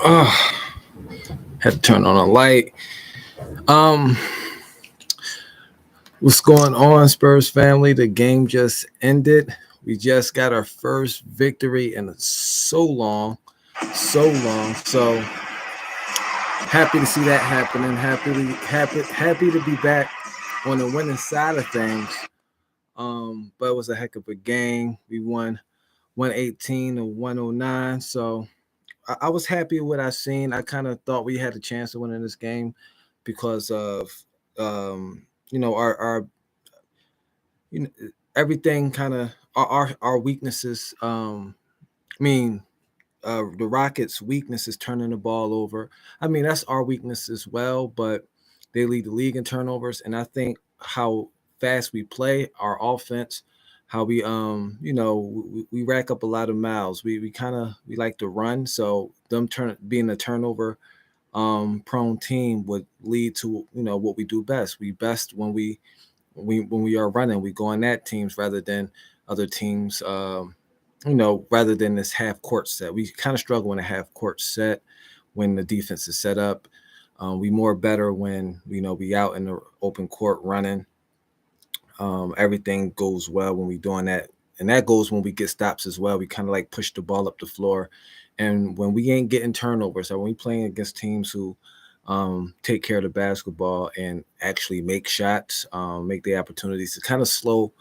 Had to turn on a light. Um, what's going on, Spurs family? The game just ended. We just got our first victory in so long, so long. So happy to see that happening. Happy to be back on the winning side of things. But it was a heck of a game. We won 118 to 109. So I was happy with what I seen. I kind of thought we had a chance of winning this game because of our you know everything kind of our weaknesses. I mean, the Rockets' weakness is turning the ball over. I mean, that's our weakness as well, but they lead the league in turnovers, and I think how fast we play, our offense, how we rack up a lot of miles. We like to run, so them being a turnover prone team would lead to what we do best. We best when we are running, we go on that teams rather than other teams. Rather than this half court set, we kind of struggle in a half court set when the defense is set up. We more better when we out in the open court running. Everything goes well when we doing that, and that goes when we get stops as well. We kind of like push the ball up the floor, and when we ain't getting turnovers, or when we playing against teams who take care of the basketball and actually make shots, make the opportunities to kind of slow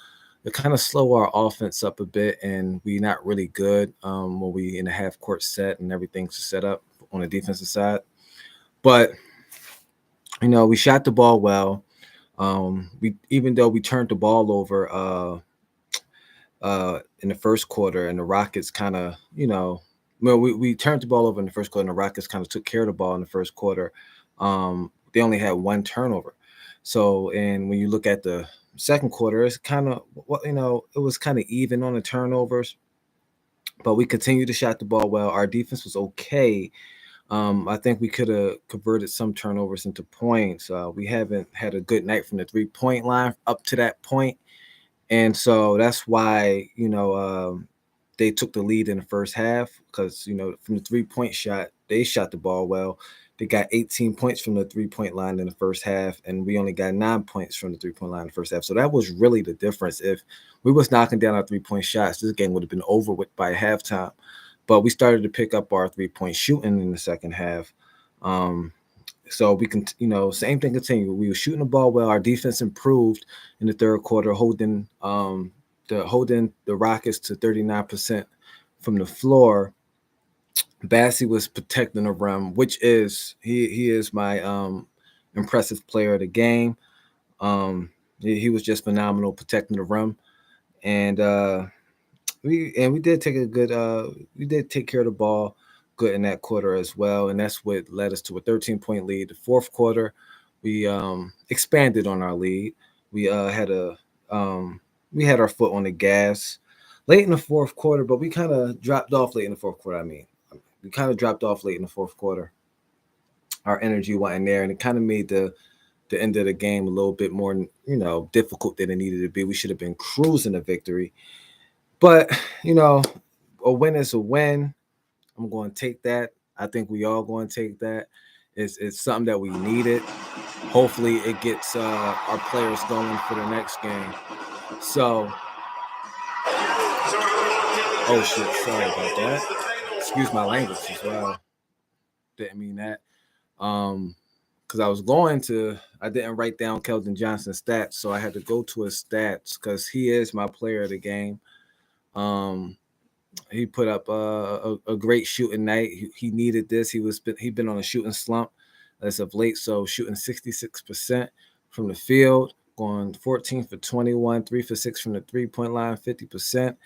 our offense up a bit, and we're not really good when we in a half court set and everything's set up on the defensive side. But we shot the ball well. We even though we turned the ball over in the first quarter, and the Rockets kind of we turned the ball over in the first quarter, and the Rockets kind of took care of the ball in the first quarter. They only had one turnover. So, and when you look at the second quarter, it's kind of it was kind of even on the turnovers, but we continued to shot the ball well. Our defense was okay. I think we could have converted some turnovers into points. We haven't had a good night from the 3-point line up to that point, and so that's why they took the lead in the first half because from the 3-point shot they shot the ball well. They got 18 points from the 3-point line in the first half, and we only got 9 points from the 3-point line in the first half. So that was really the difference. If we was knocking down our 3-point shots, this game would have been over with by halftime. But we started to pick up our 3-point shooting in the second half. So we can, same thing continued. We were shooting the ball well. Our defense improved in the third quarter, holding the Rockets to 39% from the floor. Bassey was protecting the rim, which is he is my impressive player of the game. He was just phenomenal protecting the rim, and we did take care of the ball good in that quarter as well, and that's what led us to a 13-point lead. The fourth quarter, we expanded on our lead. We had our foot on the gas late in the fourth quarter, but we kind of dropped off late in the fourth quarter. We kind of dropped off late in the fourth quarter. Our energy wasn't there, and it kind of made the end of the game a little bit more, difficult than it needed to be. We should have been cruising to victory. But, a win is a win. I'm going to take that. I think we all going to take that. It's something that we needed. Hopefully it gets our players going for the next game. So, oh, shit, sorry about that. Excuse my language as well. Didn't mean that. Because I didn't write down Keldon Johnson's stats, so I had to go to his stats because he is my player of the game. He put up a great shooting night. He needed this. He'd been on a shooting slump as of late, so shooting 66% from the field, going 14 for 21, 3 for 6 from the 3-point line, 50%.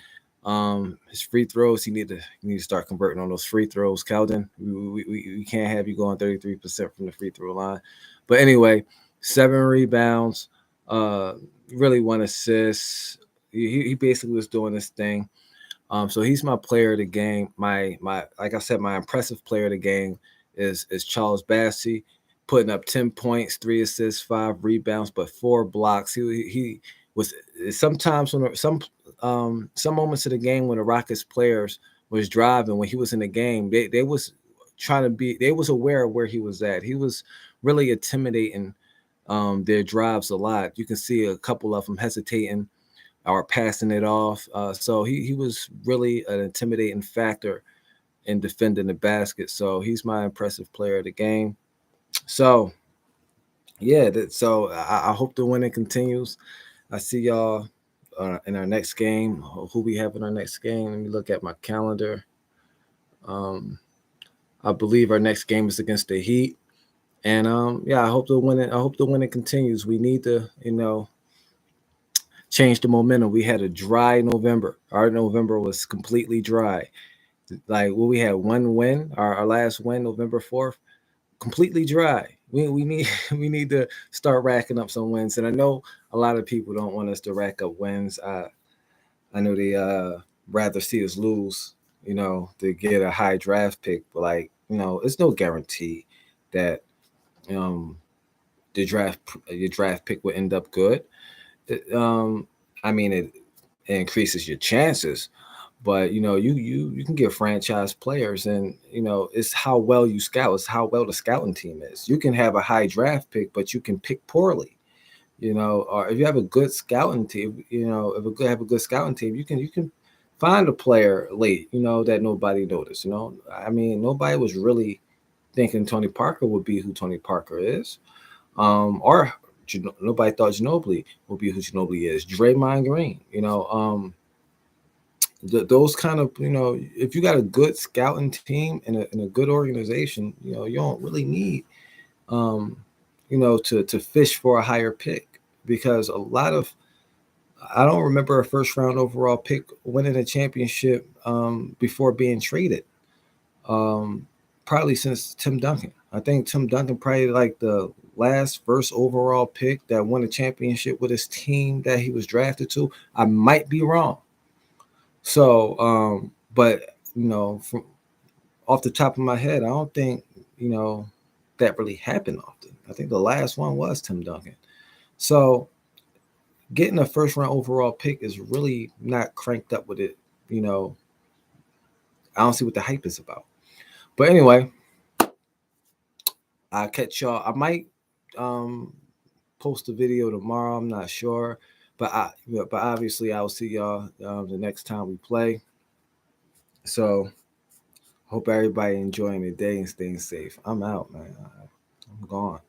His free throws, you need to start converting on those free throws, Keldon. We can't have you going 33% from the free throw line. But anyway, 7 rebounds, really 1 assist. He basically was doing this thing. So he's my player of the game. My like I said, my impressive player of the game is Charles Bassey, putting up 10 points, 3 assists, 5 rebounds, but 4 blocks. He was sometimes when some moments of the game when the Rockets players was driving when he was in the game, they was trying to be. They was aware of where he was at. He was really intimidating their drives a lot. You can see a couple of them hesitating or passing it off. So he was really an intimidating factor in defending the basket. So he's my impressive player of the game. So yeah, so I hope the winning continues. I see y'all in our next game. Who we have in our next game? Let me look at my calendar. Um, I believe our next game is against the Heat, and yeah, I hope the winning. I hope the winning continues. We need to, change the momentum. We had a dry November. Our November was completely dry. Like, well, we had one win, our last win, November 4th, completely dry. We need we need to start racking up some wins. And I know a lot of people don't want us to rack up wins. I know they rather see us lose, to get a high draft pick. But like, it's no guarantee that um the draft your draft pick will end up good. It, I mean, it increases your chances, but you can get franchise players, and it's how well you scout. It's how well the scouting team is. You can have a high draft pick, but you can pick poorly. Or if you have a good scouting team, if have a good scouting team, you can find a player late, that nobody noticed. I mean, nobody was really thinking Tony Parker would be who Tony Parker is, or nobody thought Ginobili would be who Ginobili is. Draymond Green, those kind of, if you got a good scouting team and a good organization, you don't really need, um, to fish for a higher pick, because a lot of, I don't remember a first round overall pick winning a championship before being traded. Um, Probably since Tim Duncan. I think Tim Duncan probably like the last first overall pick that won a championship with his team that he was drafted to. I might be wrong. So, but from off the top of my head, I don't think that really happened often. I think the last one was Tim Duncan. So, getting a first round overall pick is really not cranked up with it. You know, I don't see what the hype is about. But anyway, I'll catch y'all. I might um post a video tomorrow. I'm not sure, but obviously I'll see y'all the next time we play. So hope everybody enjoying the day and staying safe. I'm out, man. I'm gone.